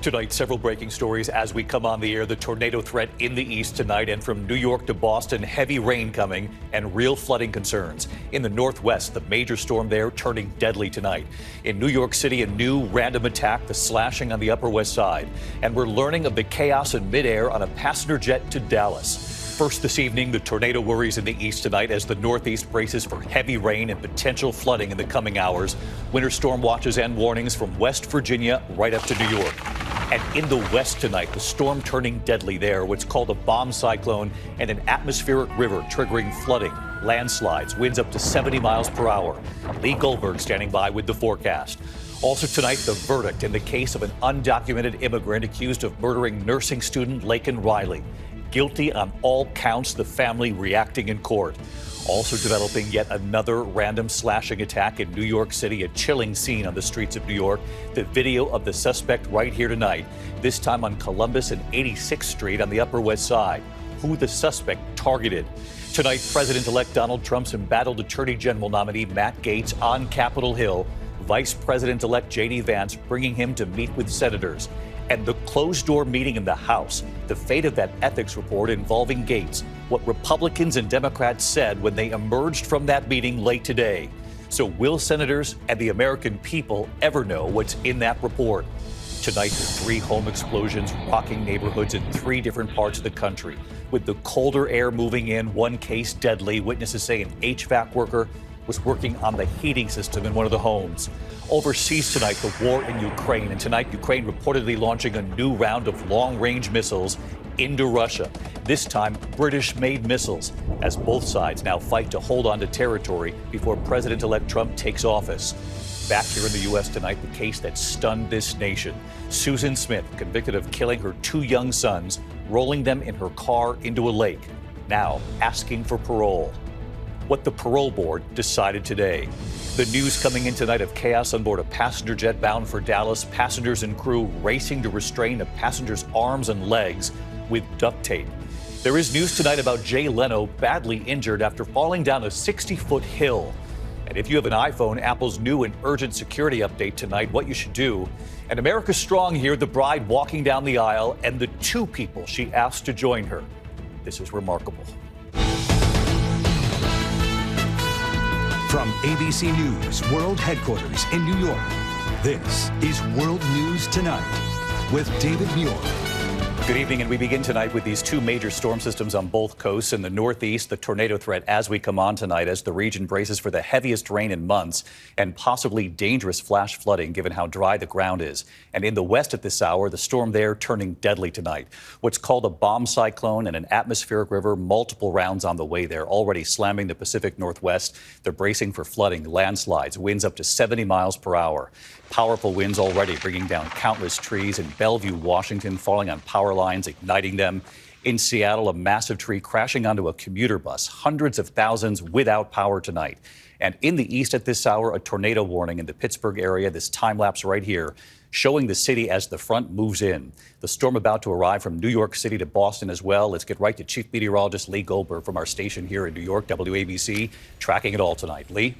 Tonight, several breaking stories as we come on the air. The tornado threat in the east tonight, and from New York to Boston, heavy rain coming and real flooding concerns. In the northwest, the major storm there turning deadly tonight. In New York City, a new random attack, the slashing on the Upper West Side. And we're learning of the chaos in midair on a passenger jet to Dallas. First this evening, the tornado worries in the east tonight as the northeast braces for heavy rain and potential flooding in the coming hours. Winter storm watches and warnings from West Virginia right up to New York. And in the west tonight, the storm turning deadly there, what's called a bomb cyclone and an atmospheric river triggering flooding, landslides, winds up to 70 miles per hour. Lee Goldberg standing by with the forecast. Also tonight, the verdict in the case of an undocumented immigrant accused of murdering nursing student Laken Riley. Guilty on all counts, the family reacting in court. Also developing yet another random slashing attack in New York City, a chilling scene on the streets of New York. The video of the suspect right here tonight, this time on Columbus and 86th Street on the Upper West Side. Who the suspect targeted. Tonight, President-elect Donald Trump's embattled Attorney General nominee Matt Gaetz on Capitol Hill. Vice President-elect J.D. Vance bringing him to meet with senators. And the closed-door meeting in the House, the fate of that ethics report involving Gaetz, what Republicans and Democrats said when they emerged from that meeting late today. So will senators and the American people ever know what's in that report? Tonight, the 3 home explosions rocking neighborhoods in 3 different parts of the country. With the colder air moving in, one case deadly. Witnesses say an HVAC worker was working on the heating system in one of the homes. Overseas tonight, the war in Ukraine. And tonight, Ukraine reportedly launching a new round of long-range missiles into Russia. This time, British-made missiles, as both sides now fight to hold on to territory before President-elect Trump takes office. Back here in the U.S. tonight, the case that stunned this nation. Susan Smith, convicted of killing her 2 young sons, rolling them in her car into a lake, now asking for parole. What the parole board decided today. The news coming in tonight of chaos on board a passenger jet bound for Dallas. Passengers and crew racing to restrain a passenger's arms and legs with duct tape. There is news tonight about Jay Leno badly injured after falling down a 60-foot hill. And if you have an iPhone, Apple's new and urgent security update tonight, what you should do. And America Strong here, the bride walking down the aisle and the 2 people she asked to join her. This is remarkable. From ABC News World Headquarters in New York, this is World News Tonight with David Muir. Good evening, and we begin tonight with these 2 major storm systems on both coasts. In the northeast, the tornado threat as we come on tonight as the region braces for the heaviest rain in months and possibly dangerous flash flooding given how dry the ground is. And in the west at this hour, the storm there turning deadly tonight. What's called a bomb cyclone and an atmospheric river, multiple rounds on the way there, already slamming the Pacific Northwest. They're bracing for flooding, landslides, winds up to 70 miles per hour. Powerful winds already bringing down countless trees in Bellevue, Washington, falling on power lines, igniting them. In Seattle, a massive tree crashing onto a commuter bus. Hundreds of thousands without power tonight. And in the east at this hour, a tornado warning in the Pittsburgh area. This time lapse right here showing the city as the front moves in. The storm about to arrive from New York City to Boston as well. Let's get right to Chief Meteorologist Lee Goldberg from our station here in New York, WABC, tracking it all tonight. Lee?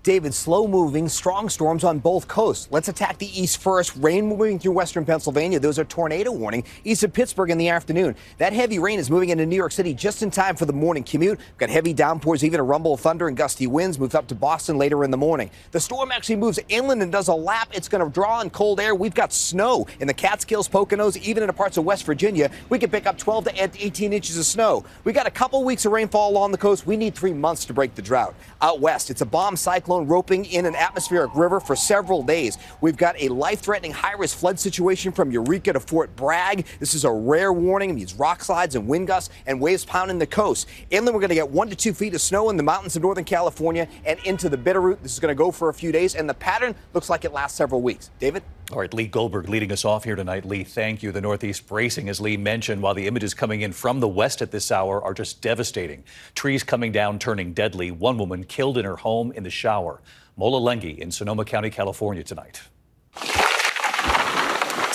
David, slow-moving, strong storms on both coasts. Let's attack the east first. Rain moving through western Pennsylvania. There's a tornado warning east of Pittsburgh in the afternoon. That heavy rain is moving into New York City just in time for the morning commute. We've got heavy downpours, even a rumble of thunder and gusty winds. Moves up to Boston later in the morning. The storm actually moves inland and does a lap. It's going to draw in cold air. We've got snow in the Catskills, Poconos, even in parts of West Virginia. We could pick up 12 to 18 inches of snow. We got a couple weeks of rainfall along the coast. We need 3 months to break the drought. Out west, it's a bomb cyclone roping in an atmospheric river for several days. We've got a life-threatening high-risk flood situation from Eureka to Fort Bragg. This is a rare warning. It means rock slides and wind gusts and waves pounding the coast. Inland, we're going to get 1 to 2 feet of snow in the mountains of Northern California and into the Bitterroot. This is going to go for a few days, and the pattern looks like it lasts several weeks. David? All right, Lee Goldberg leading us off here tonight. Lee, thank you. The Northeast bracing, as Lee mentioned, while the images coming in from the west at this hour are just devastating. Trees coming down, turning deadly. One woman killed in her home in the shower. Mola Lenghi in Sonoma County, California tonight.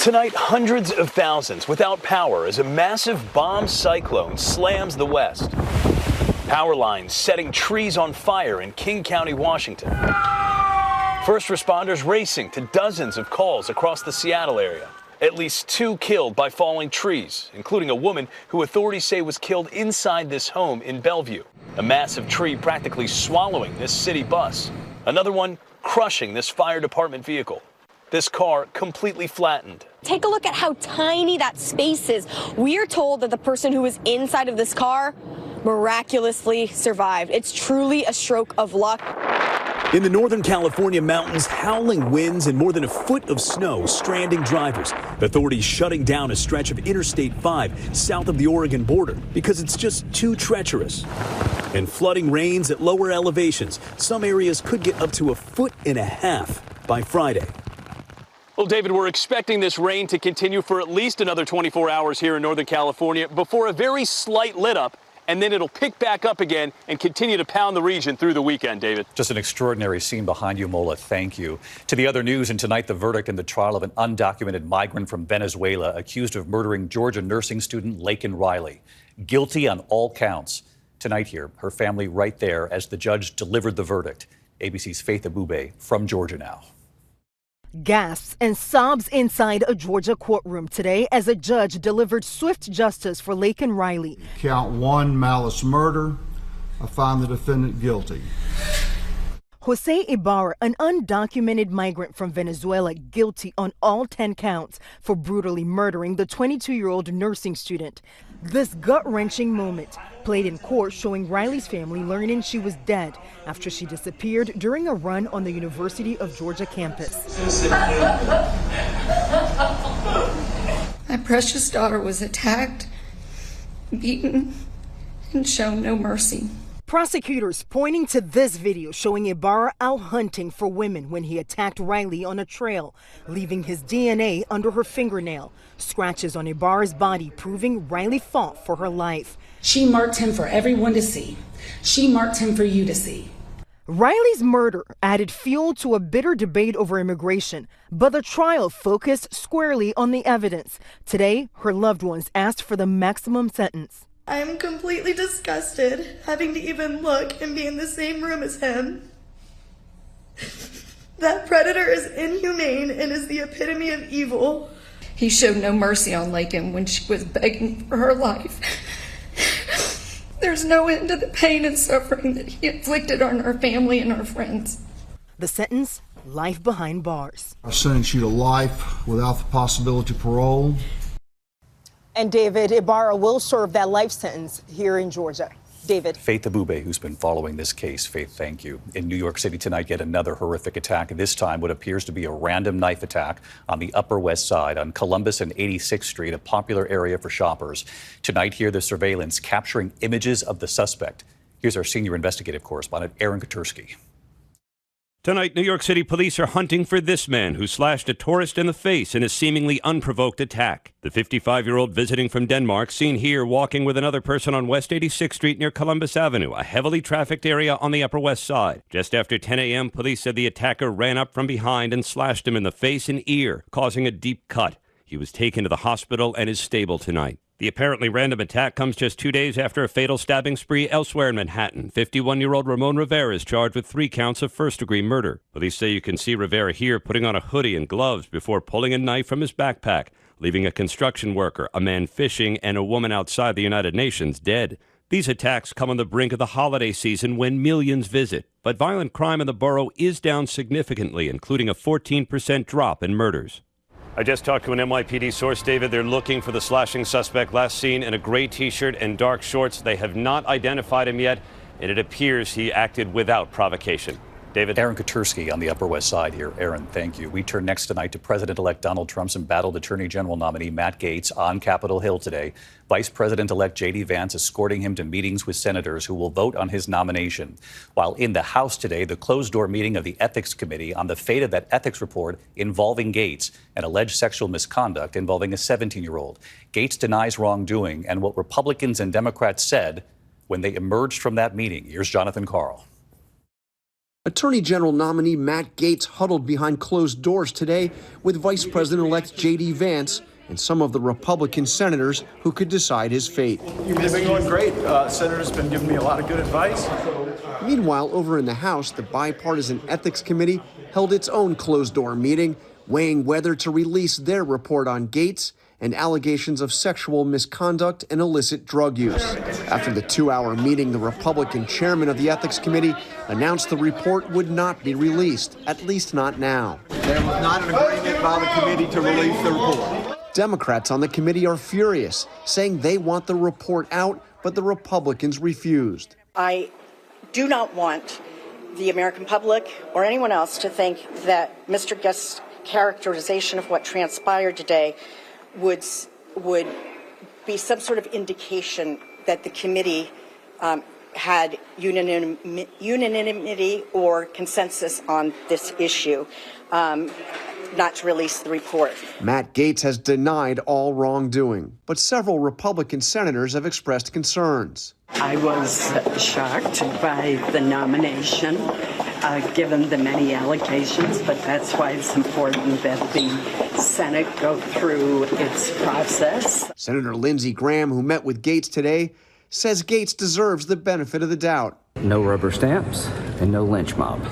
Tonight, hundreds of thousands without power as a massive bomb cyclone slams the west. Power lines setting trees on fire in King County, Washington. First responders racing to dozens of calls across the Seattle area. At least 2 killed by falling trees, including a woman who authorities say was killed inside this home in Bellevue. A massive tree practically swallowing this city bus. Another one crushing this fire department vehicle. This car completely flattened. Take a look at how tiny that space is. We are told that the person who was inside of this car miraculously survived. It's truly a stroke of luck. In the Northern California mountains, howling winds and more than a foot of snow stranding drivers. Authorities shutting down a stretch of Interstate 5 south of the Oregon border because it's just too treacherous. And flooding rains at lower elevations. Some areas could get up to 1.5 feet by Friday. Well, David, we're expecting this rain to continue for at least another 24 hours here in Northern California before a very slight let up, and then it'll pick back up again and continue to pound the region through the weekend, David. Just an extraordinary scene behind you, Mola. Thank you. To the other news, and tonight the verdict in the trial of an undocumented migrant from Venezuela accused of murdering Georgia nursing student Laken Riley. Guilty on all counts. Tonight here, her family right there as the judge delivered the verdict. ABC's Faith Abubey from Georgia now. Gasps and sobs inside a Georgia courtroom today as a judge delivered swift justice for Laken Riley. Count 1, malice murder. I find the defendant guilty. Jose Ibarra, an undocumented migrant from Venezuela, guilty on all 10 counts for brutally murdering the 22-year-old nursing student. This gut-wrenching moment played in court, showing Riley's family learning she was dead after she disappeared during a run on the University of Georgia campus. My precious daughter was attacked, beaten, and shown no mercy. Prosecutors pointing to this video showing Ibarra out hunting for women when he attacked Riley on a trail, leaving his DNA under her fingernail. Scratches on Ibarra's body proving Riley fought for her life. She marked him for everyone to see. She marked him for you to see. Riley's murder added fuel to a bitter debate over immigration, but the trial focused squarely on the evidence. Today, her loved ones asked for the maximum sentence. I am completely disgusted having to even look and be in the same room as him. That predator is inhumane and is the epitome of evil. He showed no mercy on Laken when she was begging for her life. There's no end to the pain and suffering that he inflicted on our family and our friends. The sentence, life behind bars. I sentence you to life without the possibility of parole. And David, Ibarra will serve that life sentence here in Georgia. David. Faith Abubey, who's been following this case. Faith, thank you. In New York City tonight, yet another horrific attack. This time, what appears to be a random knife attack on the Upper West Side on Columbus and 86th Street, a popular area for shoppers. Tonight here, the surveillance capturing images of the suspect. Here's our senior investigative correspondent, Aaron Katersky. Tonight, New York City police are hunting for this man who slashed a tourist in the face in a seemingly unprovoked attack. The 55-year-old visiting from Denmark seen here walking with another person on West 86th Street near Columbus Avenue, a heavily trafficked area on the Upper West Side. Just after 10 a.m., police said the attacker ran up from behind and slashed him in the face and ear, causing a deep cut. He was taken to the hospital and is stable tonight. The apparently random attack comes just 2 days after a fatal stabbing spree elsewhere in Manhattan. 51-year-old Ramon Rivera is charged with 3 counts of first-degree murder. Police say you can see Rivera here putting on a hoodie and gloves before pulling a knife from his backpack, leaving a construction worker, a man fishing, and a woman outside the United Nations dead. These attacks come on the brink of the holiday season when millions visit. But violent crime in the borough is down significantly, including a 14% drop in murders. I just talked to an NYPD source, David. They're looking for the slashing suspect last seen in a gray T-shirt and dark shorts. They have not identified him yet, and it appears he acted without provocation. David. Aaron Katersky on the Upper West Side here. Aaron, thank you. We turn next tonight to President-elect Donald Trump's embattled Attorney General nominee Matt Gaetz on Capitol Hill today. Vice President-elect J.D. Vance escorting him to meetings with senators who will vote on his nomination. While in the House today, the closed-door meeting of the Ethics Committee on the fate of that ethics report involving Gaetz and alleged sexual misconduct involving a 17-year-old. Gaetz denies wrongdoing and what Republicans and Democrats said when they emerged from that meeting. Here's Jonathan Karl. Attorney General nominee Matt Gaetz huddled behind closed doors today with Vice President-elect J.D. Vance and some of the Republican senators who could decide his fate. You've been going great. Senator's been giving me a lot of good advice. Meanwhile, over in the House, the bipartisan Ethics Committee held its own closed-door meeting weighing whether to release their report on Gaetz and allegations of sexual misconduct and illicit drug use. After the 2-hour meeting, the Republican chairman of the Ethics Committee announced the report would not be released, at least not now. There was not an agreement by the committee to release the report. Democrats on the committee are furious, saying they want the report out, but the Republicans refused. I do not want the American public or anyone else to think that Mr. Guest's characterization of what transpired today would be some sort of indication that the committee had unanimity or consensus on this issue, not to release the report. Matt Gaetz has denied all wrongdoing, but several Republican senators have expressed concerns. I was shocked by the nomination, given the many allegations, but that's why it's important that the Senate go through its process. Senator Lindsey Graham, who met with Gaetz today, says Gaetz deserves the benefit of the doubt. No rubber stamps and no lynch mob.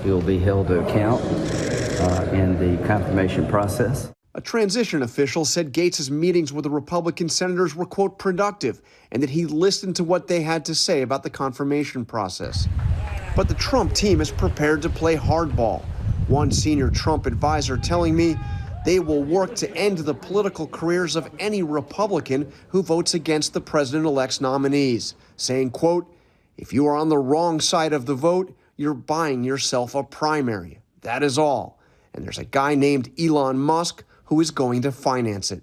He will be held to account in the confirmation process. A transition official said Gaetz's meetings with the Republican senators were, quote, productive, and that he listened to what they had to say about the confirmation process. But the Trump team is prepared to play hardball. One senior Trump advisor telling me they will work to end the political careers of any Republican who votes against the president-elect's nominees, saying, quote, if you are on the wrong side of the vote, you're buying yourself a primary. That is all. And there's a guy named Elon Musk who is going to finance it.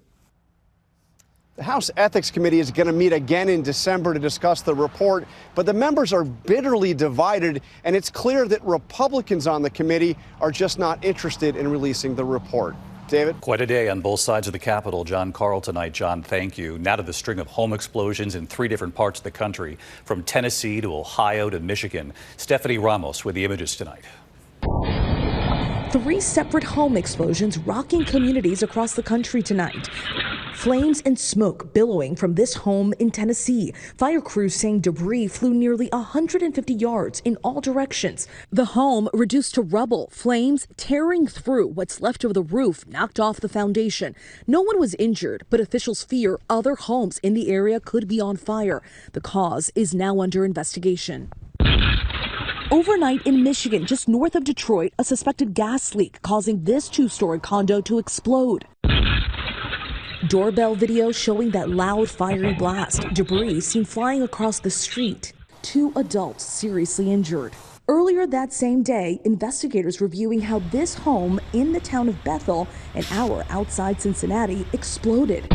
The House Ethics Committee is going to meet again in December to discuss the report, but the members are bitterly divided, and it's clear that Republicans on the committee are just not interested in releasing the report. David? Quite a day on both sides of the Capitol. John Carl tonight. John, thank you. Now to the string of home explosions in 3 different parts of the country, from Tennessee to Ohio to Michigan. Stephanie Ramos with the images tonight. 3 separate home explosions rocking communities across the country tonight. Flames and smoke billowing from this home in Tennessee. Fire crews saying debris flew nearly 150 yards in all directions. The home reduced to rubble, flames tearing through what's left of the roof, knocked off the foundation. No one was injured, but officials fear other homes in the area could be on fire. The cause is now under investigation. Overnight in Michigan, just north of Detroit, a suspected gas leak causing this 2-story condo to explode. Doorbell video showing that loud, fiery blast. Debris seen flying across the street. 2 adults seriously injured. Earlier that same day, investigators reviewing how this home in the town of Bethel, an hour outside Cincinnati, exploded.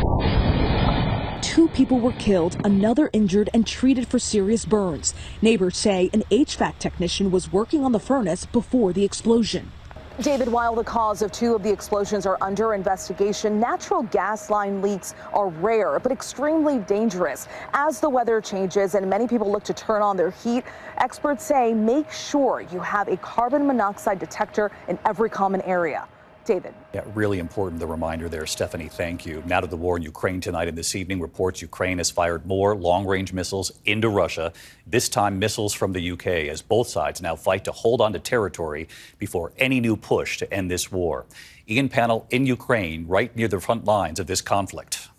2 people were killed, another injured and treated for serious burns. Neighbors say an HVAC technician was working on the furnace before the explosion. David, while the cause of 2 of the explosions are under investigation, natural gas line leaks are rare but extremely dangerous. As the weather changes and many people look to turn on their heat, experts say make sure you have a carbon monoxide detector in every common area. David. Yeah, really important, the reminder there, Stephanie. Thank you. Now to the war in Ukraine tonight and this evening. Reports Ukraine has fired more long-range missiles into Russia, this time missiles from the UK, as both sides now fight to hold on to territory before any new push to end this war. Ian Pannell in Ukraine, right near the front lines of this conflict.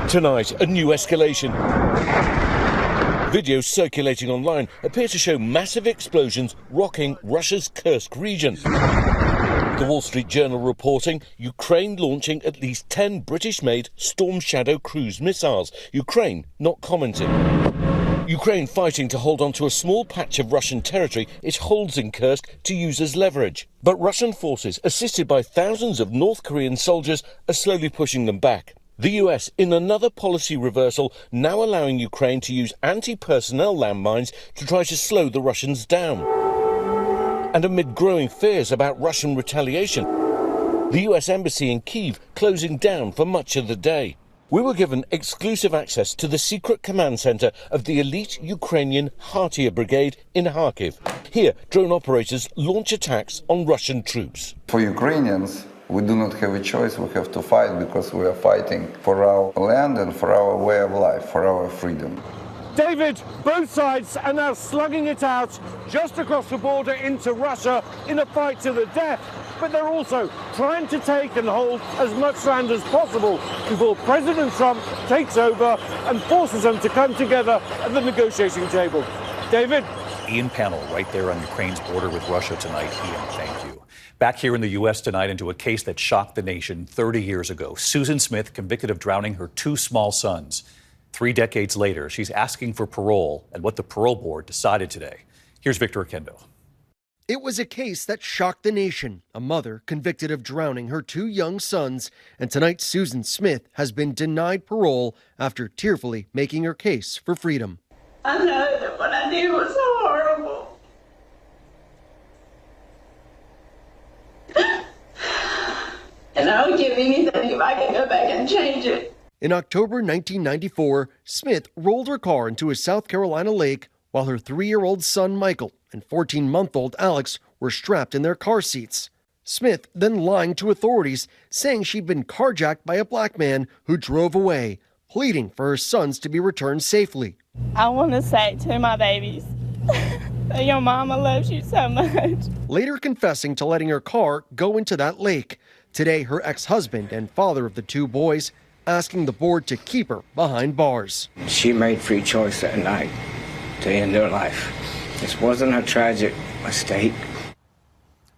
Tonight, a new escalation. Videos circulating online appear to show massive explosions rocking Russia's Kursk region. The Wall Street Journal reporting Ukraine launching at least 10 British-made Storm Shadow cruise missiles. Ukraine not commenting. Ukraine fighting to hold on to a small patch of Russian territory it holds in Kursk to use as leverage. But Russian forces, assisted by thousands of North Korean soldiers, are slowly pushing them back. The US, in another policy reversal, now allowing Ukraine to use anti-personnel landmines to try to slow the Russians down. And amid growing fears about Russian retaliation, the US Embassy in Kyiv closing down for much of the day. We were given exclusive access to the secret command center of the elite Ukrainian Hartia Brigade in Kharkiv. Here, drone operators launch attacks on Russian troops. For Ukrainians, we do not have a choice. We have to fight because we are fighting for our land and for our way of life, for our freedom. David, both sides are now slugging it out just across the border into Russia in a fight to the death. but they're also trying to take and hold as much land as possible before President Trump takes over and forces them to come together at the negotiating table. David? Ian Pannell right there on Ukraine's border with Russia tonight. Ian, thank you. Back here in the U.S. tonight into a case that shocked the nation 30 years ago. Susan Smith convicted of drowning her 2 small sons. 3 decades later, she's asking for parole and what the parole board decided today. Here's Victor Akendo. It was a case that shocked the nation. A mother convicted of drowning her 2 young sons. And tonight, Susan Smith has been denied parole after tearfully making her case for freedom. I know that what I did was horrible. And I would give anything if I could go back and change it. In October 1994, Smith rolled her car into a South Carolina lake while her 3-year-old son Michael and 14-month-old Alex were strapped in their car seats. Smith then lying to authorities, saying she'd been carjacked by a black man who drove away, pleading for her sons to be returned safely. I want to say to my babies that your mama loves you so much. Later confessing to letting her car go into that lake. Today, her ex-husband and father of the 2 boys asking the board to keep her behind bars. She made free choice that night to end her life. This wasn't a tragic mistake.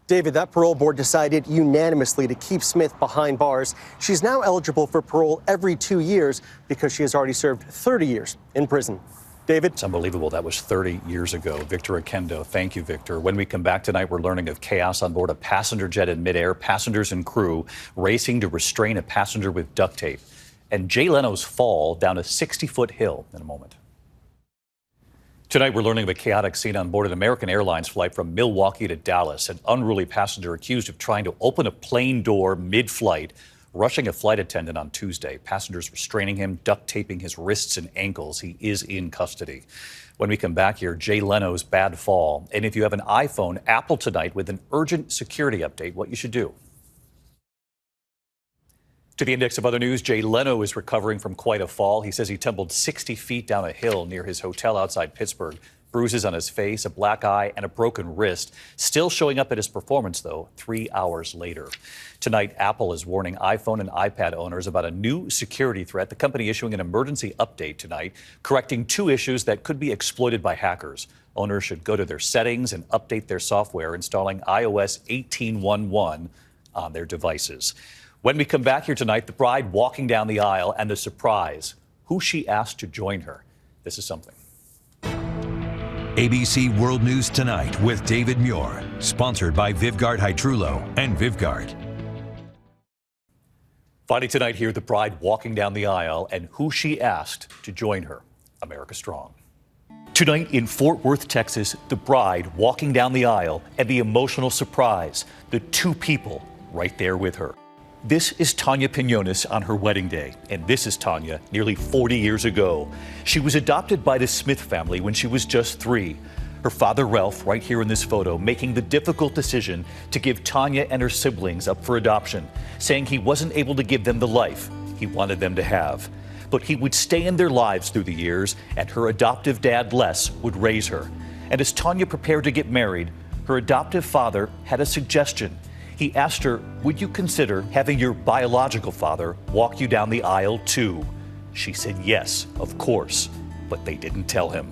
David, that parole board decided unanimously to keep Smith behind bars. She's now eligible for parole every 2 years because she has already served 30 years in prison. David? It's unbelievable. That was 30 years ago. Victor Akendo. Thank you, Victor. When we come back tonight, we're learning of chaos on board a passenger jet in midair. Passengers and crew racing to restrain a passenger with duct tape. And Jay Leno's fall down a 60-foot hill in a moment. Tonight, we're learning of a chaotic scene on board an American Airlines flight from Milwaukee to Dallas. An unruly passenger accused of trying to open a plane door mid-flight, rushing a flight attendant on Tuesday. Passengers restraining him, duct taping his wrists and ankles. He is in custody. When we come back here, Jay Leno's bad fall. And if you have an iPhone, Apple tonight with an urgent security update, what you should do. To the index of other news, Jay Leno is recovering from quite a fall. He says he tumbled 60 feet down a hill near his hotel outside Pittsburgh. Bruises on his face, a black eye, and a broken wrist. Still showing up at his performance, though, 3 hours later. Tonight, Apple is warning iPhone and iPad owners about a new security threat. The company issuing an emergency update tonight, correcting 2 issues that could be exploited by hackers. Owners should go to their settings and update their software, installing iOS 18.1.1 on their devices. When we come back here tonight, the bride walking down the aisle and the surprise, who she asked to join her. This is something. ABC World News Tonight with David Muir, sponsored by Vivgard Hytrulo and Vivgard. Finally tonight here, the bride walking down the aisle and who she asked to join her. America Strong. Tonight in Fort Worth, Texas, the bride walking down the aisle and the emotional surprise, the 2 people right there with her. This is Tanya Pinones on her wedding day, and this is Tanya nearly 40 years ago. She was adopted by the Smith family when she was just 3. Her father, Ralph, right here in this photo, making the difficult decision to give Tanya and her siblings up for adoption, saying he wasn't able to give them the life he wanted them to have. But he would stay in their lives through the years, and her adoptive dad, Les, would raise her. And as Tanya prepared to get married, her adoptive father had a suggestion. He asked her, would you consider having your biological father walk you down the aisle too? She said yes, of course, but they didn't tell him.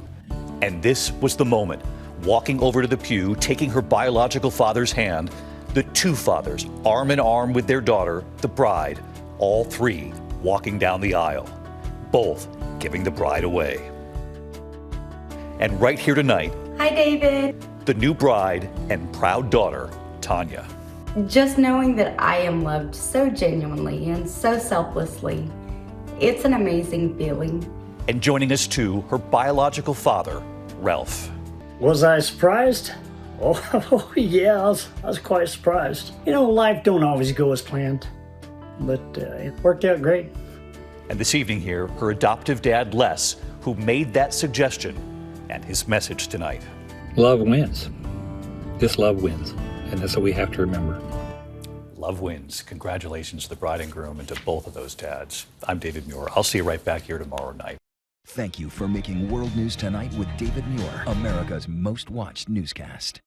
And this was the moment, walking over to the pew, taking her biological father's hand, the 2 fathers, arm in arm with their daughter, the bride, all 3 walking down the aisle, both giving the bride away. And right here tonight, hi, David. The new bride and proud daughter, Tanya. Just knowing that I am loved so genuinely and so selflessly, it's an amazing feeling. And joining us too, her biological father, Ralph. Was I surprised? Oh yeah, I was quite surprised. You know, life don't always go as planned, but it worked out great. And this evening here, her adoptive dad, Les, who made that suggestion, and his message tonight. Love wins. This love wins. And that's what we have to remember. Love wins. Congratulations to the bride and groom and to both of those dads. I'm David Muir. I'll see you right back here tomorrow night. Thank you for making World News Tonight with David Muir, America's most watched newscast.